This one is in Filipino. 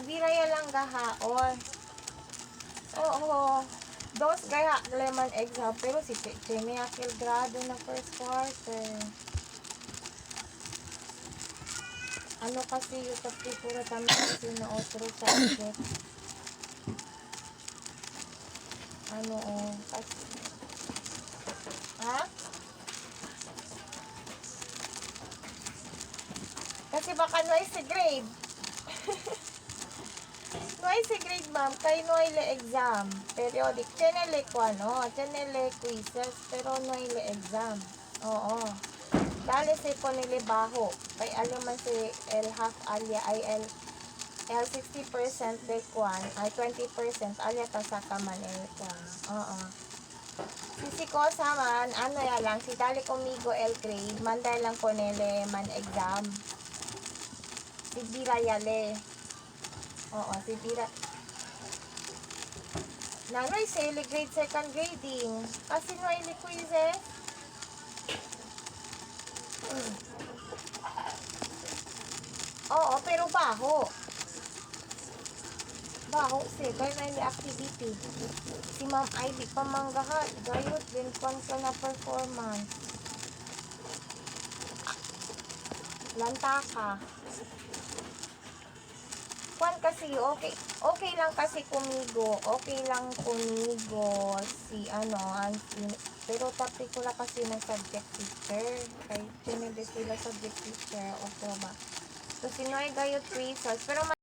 Biraya lang gahaon. Oo. Dos gaya lemon exam. Pero si Jamie Akil grado na first quarter. Ano kasi yung pagpipura kami kasi na otro subject. Ano kasi. Ha? Kasi baka noy si grade. Noy si grade ma'am, kay noy le exam. Periodic. Chenele ko chenele quizzes, pero noy le exam. Oo. Dali si po nili baho. Kay alam man si el half alya ay el 60% de kwan ay 20% alya ta sa kaman el kwan. Oo. Si ko saman, ano ya lang, si dali komigo el grade, manday lang po nile man exam. Si Bira yale. Oo, si Bira. Nanoy sili grade second grading. Kasi no ili quizzes. Oo, pero baho. Baho si kaya na ili activity. Si Ma'am Ivy pamanggahan. Gayot din kwan ka na performance. Lanta ka. Kwan kasi okay lang kasi kumigo. Okay lang kumigo si pero topic ko lang kasi ng subject teacher. Kay chinibis sila subject teacher o ba. So sino ay gayot quizzes. Pero